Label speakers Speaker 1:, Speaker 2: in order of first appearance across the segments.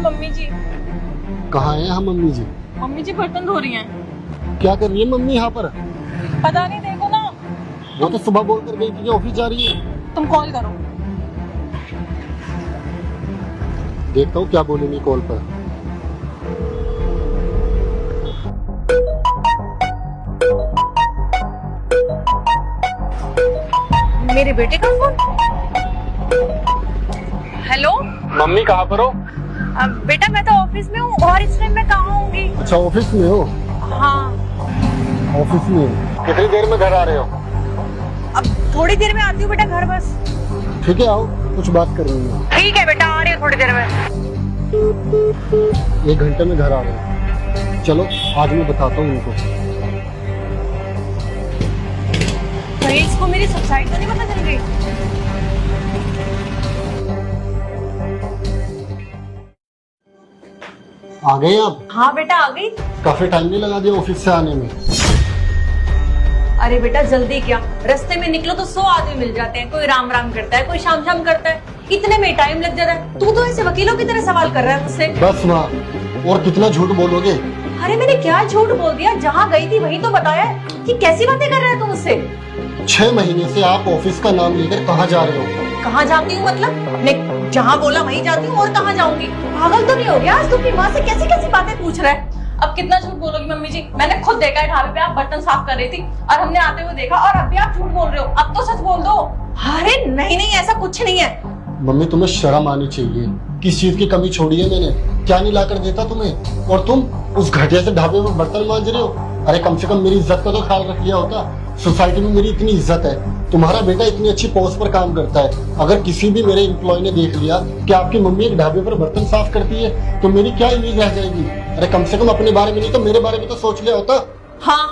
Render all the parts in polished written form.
Speaker 1: Mummy जी।
Speaker 2: कहाँ है यहाँ मम्मी जी?
Speaker 1: मम्मी जी बर्तन धो रही हैं।
Speaker 2: क्या कर रही है मम्मी यहाँ पर?
Speaker 1: पता नहीं, देखो ना।
Speaker 2: वो तो सुबह बोल कर गई थी कि ऑफिस जा रही है।
Speaker 1: तुम कॉल करो।
Speaker 2: देखता हूँ क्या बोलेंगी कॉल पर।
Speaker 1: मेरे बेटे का फोन। हेलो
Speaker 2: मम्मी कहाँ पर हो?
Speaker 1: बेटा मैं तो ऑफिस में हूँ, और इस टाइम मैं कहाँ होंगी?
Speaker 2: अच्छा ऑफिस में हो?
Speaker 1: हाँ।
Speaker 2: ऑफिस में कितनी देर में घर आ रहे हो?
Speaker 1: अब थोड़ी देर में आती हूँ बेटा घर, बस।
Speaker 2: ठीक है आओ, कुछ बात कर रही हूँ।
Speaker 1: ठीक है बेटा, आ रही हूँ थोड़ी देर में।
Speaker 2: 1 घंटे में घर आ रहे हो। चलो आज मैं बताता हूँ उनको।
Speaker 1: कहीं इसको मेरी सच्चाई तो नहीं पता चल गई?
Speaker 2: आ गए आप?
Speaker 1: हाँ बेटा आ गई।
Speaker 2: काफी टाइम नहीं लगा दिया ऑफिस से आने में?
Speaker 1: अरे बेटा जल्दी क्या, रास्ते में निकलो तो 100 आदमी मिल जाते हैं। कोई राम राम करता है, कोई शाम शाम करता है, इतने में टाइम लग जाता है। तू तो ऐसे वकीलों की तरह सवाल कर रहा है मुझसे।
Speaker 2: बस माँ, और कितना झूठ बोलोगे?
Speaker 1: अरे मैंने क्या झूठ बोल दिया? जहाँ गई थी वही तो बताया कि कैसी बातें कर रहा है तू मुझसे।
Speaker 2: 6 महीने से आप ऑफिस का नाम लेकर कहाँ जा रहे हो?
Speaker 1: कहाँ जाती हूँ मतलब? मैं जहाँ बोला वहीं जाती हूँ, और कहाँ जाऊंगी? पागल तो नहीं हो गया? आज तू अपनी माँ से कैसी कैसी बातें पूछ रहा है। अब कितना झूठ बोलोगी मम्मी जी? मैंने खुद देखा है ढाबे पे आप बर्तन साफ कर रही थी, और हमने आते हुए देखा, और अब भी आप झूठ बोल रहे हो। अब तो सच बोल दो। अरे नहीं नहीं, ऐसा कुछ नहीं है।
Speaker 2: मम्मी तुम्हें शर्म आनी चाहिए। किस चीज की कमी छोड़ी है मैंने? क्या नहीं ला कर देता तुम्हें? और तुम उस घटिया से ढाबे में बर्तन मांज रहे हो। अरे कम से कम मेरी इज्जत का तो ख्याल रख लिया होता। सोसाइटी में मेरी इतनी इज्जत है, तुम्हारा बेटा इतनी अच्छी पोस्ट पर काम करता है। अगर किसी भी मेरे एम्प्लॉय ने देख लिया कि आपकी मम्मी एक ढाबे पर बर्तन साफ करती है, तो मेरी क्या इमेज रह जाएगी? अरे कम से कम अपने बारे में नहीं तो मेरे बारे में तो सोच लिया होता।
Speaker 1: हाँ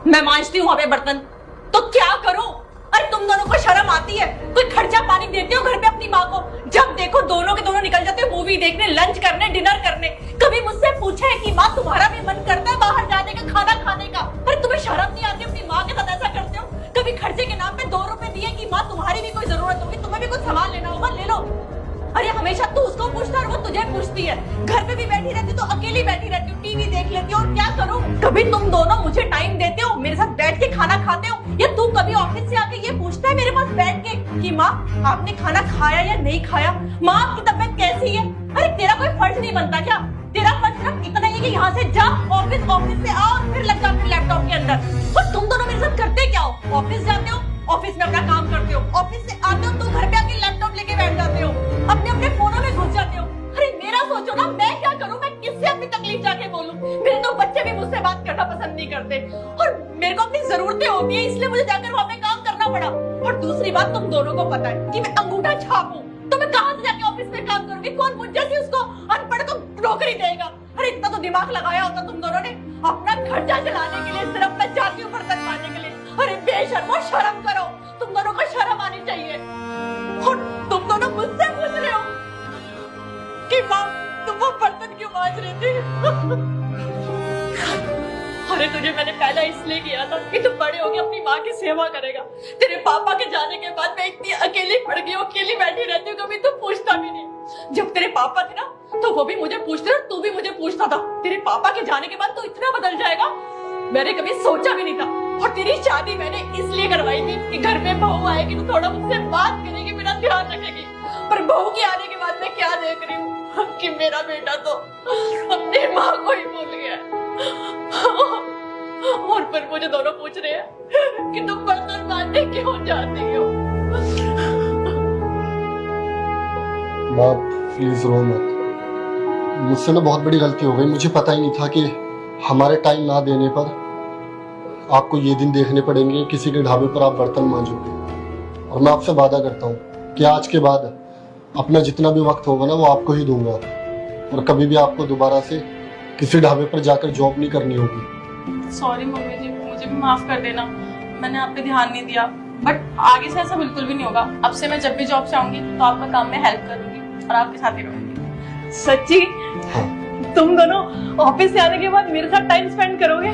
Speaker 1: मैं मांजती हूँ वहाँ पे बर्तन, तो क्या करूँ? अरे तुम दोनों को शर्म आती है? कोई खर्चा पानी देते हो घर पे अपनी माँ को? जब देखो दोनों के दोनों निकल जाते हो मूवी देखने, लंच करने, डिनर करने। कभी मुझसे पूछा है कि माँ तुम्हारा भी मन करता है बाहर जाने का, खाना खाने का? अरे तुम्हें शर्म नहीं आती? अपनी माँ के साथ ऐसा करते हो? कभी खर्चे के नाम पे 2 रुपए दिए कि माँ तुम्हारी भी कोई जरूरत होगी, तुम्हें भी कुछ सामान लेना होगा, ले लो। अरे हमेशा तू उसको पूछता और वो तुझे पूछती है। घर पे भी बैठी रहती तो अकेली बैठी रहती हूँ, टीवी देख लेती हूँ, और क्या करूँ? कभी तुम दोनों मुझे टाइम देते हो, मेरे साथ बैठ के खाना खाते हो, या तू कभी ऑफिस से आके ये पूछता है मेरे पास बैठ के कि माँ आपने खाना खाया या नहीं खाया? माँ आपकी तबीयत कैसी है? अरे तेरा कोई फर्ज नहीं बनता क्या? तेरा फर्ज सिर्फ इतना ही है कि यहाँ से जा, ऑफिस से आओ, फिर लग जा अपने लैपटॉप के अंदर। और तुम दोनों मेरे साथ करते क्या हो? ऑफिस जाते हो, ऑफिस में अपना काम करते हो, ऑफिस से आते हो तो घर पे आके लैपटॉप लेके बैठ जाते हो, अपने अपने फोनों में घुस जाते हो। अरे मेरा सोचो ना, मैं क्या करूं? मैं किससे अपनी तकलीफ जाके बोलूं? मेरे तो बच्चे भी मुझसे बात करना पसंद नहीं करते, और मेरे को अपनी जरूरतें होती है, इसलिए मुझे जाकर वहां पे काम करना पड़ा। और दूसरी बात, तुम दोनों को पता है कि मैं अंगूठा छाप हूं, तो मैं कहां से जाके ऑफिस में काम करूंगी? कौन मुझ जैसी उसको अनपढ़ को नौकरी देगा? अरे इतना तो दिमाग लगाया होता तुम दोनों ने अपना खर्चा चलाने के लिए, सिर्फ मैं जाती हूँ बर्तन मांजने के लिए। अरे बेशर्मो, शर्म करो, तुम दोनों को शर्म आनी चाहिए। और तुम दोनों मुझसे पूछ रहे हो कि माँ तुम वो बर्तन क्यों मांज रहे थे? अरे तुझे मैंने पैदा इसलिए किया था कि तू बड़े होके अपनी माँ की सेवा करेगा। तेरे पापा के जाने के बाद मैं इतनी अकेली पड़ गई हूँ, अकेली बैठी रहती हूँ, कभी तू पूछता भी नहीं। जब तेरे पापा थे ना तो वो भी मुझे पूछते थे, तू भी मुझे पूछता था। तेरे पापा के जाने के बाद तो इतना बदल जाएगा मैंने कभी सोचा भी नहीं था। और तेरी शादी मैंने इसलिए करवाई थी कि घर में बहू आएगी तो थोड़ा मुझसे बात करेगी, मेरा ध्यान रखेगी। पर बहू के आने के बाद मैं क्या देख रही हूँ कि मेरा बेटा तो अपनी माँ को ही भूल गया। और फिर मुझे दोनों पूछ रहे हैं कि तुम बर्तन मांजने क्यों जाती हो?
Speaker 2: माँ प्लीज रो मत। मुझसे ना बहुत बड़ी गलती हो गई। मुझे पता ही नहीं था कि हमारे टाइम ना देने पर आपको ये दिन देखने पड़ेंगे किसी के ढाबे पर आप बर्तन मांजोगे। और मैं आपसे वादा करता हूँ कि आज के बाद अपना जितना भी वक्त होगा ना वो आपको ही दूंगा, और कभी भी आपको दोबारा से किसी ढाबे पर जाकर जॉब नहीं करनी होगी।
Speaker 1: सॉरी मम्मी जी, मुझे भी माफ कर देना, मैंने आप पे ध्यान नहीं दिया। बट आगे से ऐसा बिल्कुल भी नहीं होगा। अब से मैं जब भी जॉब से आऊंगी तो आपका काम में हेल्प करूंगी और आपके साथ ही रहूंगी। सच्ची?
Speaker 2: हाँ।
Speaker 1: तुम दोनों ऑफिस से आने के बाद मेरे साथ टाइम स्पेंड करोगे?